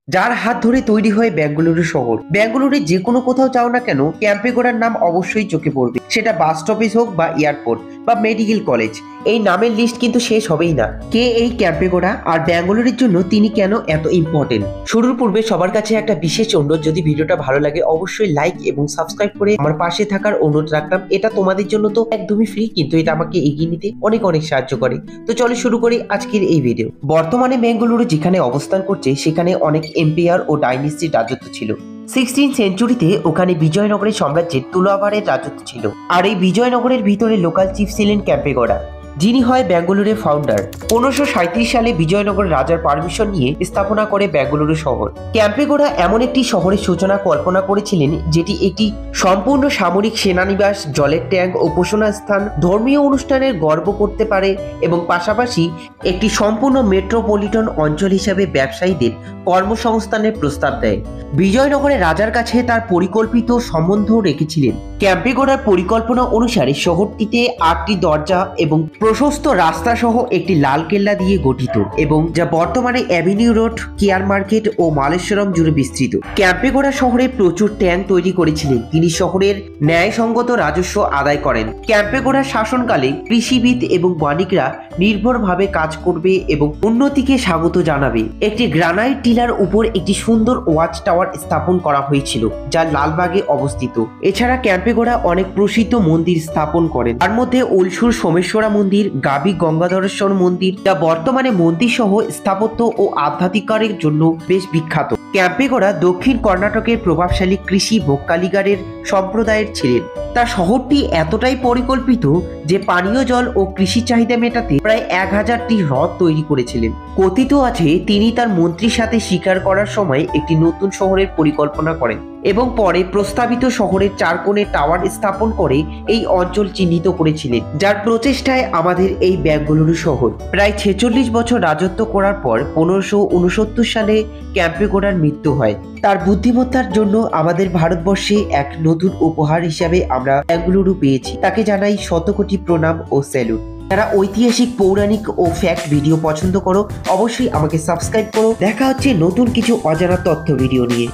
যার হাত ধরে তৈরি হয় বেঙ্গালুরু শহর। বেঙ্গালুরুর যে কোনো কোথাও যাও না কেন, ক্যাম্পেগোড়ার নাম অবশ্যই চোখে পড়বে। সেটা বাস স্টপেজ হোক বা এয়ারপোর্ট বা মেডিকেল কলেজ, এই নামের লিস্ট কিন্তু শেষ হবেই না। কে এই ক্যাম্পেগোড়া আর বেঙ্গালুরুর জন্য তিনি কেন এত ইম্পর্টেন্ট? শুরুর পূর্বে সবার কাছে একটা বিশেষ অনুরোধ, যদি ভিডিওটা ভালো লাগে অবশ্যই লাইক এবং সাবস্ক্রাইব করে আমার পাশে থাকার অনুরোধ রাখলাম। এটা তোমাদের জন্য তো একদমই ফ্রি, কিন্তু এটা আমাকে এগিয়ে নিতে অনেক অনেক সাহায্য করে। তো চলো শুরু করি আজকের এই ভিডিও। বর্তমানে বেঙ্গালুরু যেখানে অবস্থান করছে সেখানে অনেক এম্পায়ার ও ডাইনেস্টির রাজত্ব ছিল। 16th সেঞ্চুরিতে ওখানে বিজয়নগরের সাম্রাজ্যের তুলাবারের রাজত্ব ছিল। আর এই বিজয়নগরের ভিতরে লোকাল চিফ ছিলেন ক্যাম্পেগোড়া, যিনি হয় বেঙ্গালুরুর ফাউন্ডার। 1537 সালে বিজয়নগর রাজার পারমিশন নিয়ে স্থাপনা করে বেঙ্গালুরু শহর। ক্যাম্পেগোড়া এমন একটি শহরের সূচনা কল্পনা করেছিলেন যেটি একটি সম্পূর্ণ সামরিক সেনানিবাস, জলের ট্যাঙ্ক, উপাসনা স্থান, ধর্মীয় অনুষ্ঠানের গর্ব করতে পারে এবং পাশাপাশি একটি সম্পূর্ণ মেট্রোপলিটন অঞ্চল হিসাবে ব্যবসায়ীদের কর্মসংস্থানের প্রস্তাব দেয়। বিজয়নগরের রাজার কাছে তার পরিকল্পিত সম্বন্ধ রেখেছিলেন। ক্যাম্পেগোড়ার পরিকল্পনা অনুসারে শহরটিতে 8টি দরজা এবং প্রশস্ত রাস্তা সহ একটি লাল কেল্লা দিয়ে গঠিত, এবং যা বর্তমানে অ্যাভিনিউ রোড, কেয়ার মার্কেট ও মালেশ্বরম জুড়ে বিস্তৃত। ক্যাম্পেগোড়া শহরে প্রচুর ট্যাঙ্ক তৈরি করেছিলেন। তিনি শহরের ন্যায়সঙ্গত রাজস্ব আদায় করেন। ক্যাম্পেগোড়ার শাসনকালে কৃষিবিদ এবং বণিকরা নির্ভরভাবে কাজ করবে এবং উন্নতিকে স্বাগত জানাবে। একটি গ্রানাইট টিলার উপর একটি সুন্দর ওয়াচ টাওয়ার স্থাপন করা হয়েছিল, যা লালবাগে অবস্থিত। এছাড়া ক্যাম্পেগোড়া অনেক প্রসিদ্ধ মন্দির স্থাপন করেন, তার মধ্যে ওলসুর সোমেশ্বরা মন্দির, গাবি গঙ্গাধরেশ্বর মন্দির, যা বর্তমানে মন্দির সহ স্থাপত্য ও আধ্যাত্মিকের জন্য বেশ বিখ্যাত। ক্যাম্পেগোড়া দক্ষিণ কর্ণাটকের প্রভাবশালী কৃষি ভোক্কালিগারের সম্প্রদায়ের ছিলেন। তার শহরটি এতটাই পরিকল্পিত যে পানীয় জল ও কৃষি চাহিদা মেটাতে প্রায় 1000টি হ্রদ তৈরি করেছিলেন। কথিত আছে তিনি তার মন্ত্রীর সাথে শিকার করার সময় একটি নতুন শহরের পরিকল্পনা করেন এবং পরে প্রস্তাবিত শহরের 4 কোণে টাওয়ার স্থাপন করে এই অঞ্চল চিহ্নিত করেছিলেন, যার প্রচেষ্টায় আমাদের এই বেঙ্গালুরু শহর প্রায় 46 বছর রাজত্ব করার পর 1569 সালে ক্যাম্পেগোড়ার মৃত্যু হয়। তার বুদ্ধিমত্তার জন্য আমাদের ভারতবর্ষে এক নতুন উপহার হিসাবে আমরা বেঙ্গালুরু পেয়েছি। তাকে জানাই শতকোটি প্রণাম ও স্যালুট। যারা ঐতিহাসিক, পৌরাণিক ও ফ্যাক্ট ভিডিও পছন্দ করো অবশ্যই আমাকে সাবস্ক্রাইব করো। দেখা হচ্ছে নতুন কিছু অজানা তথ্য ভিডিও নিয়ে।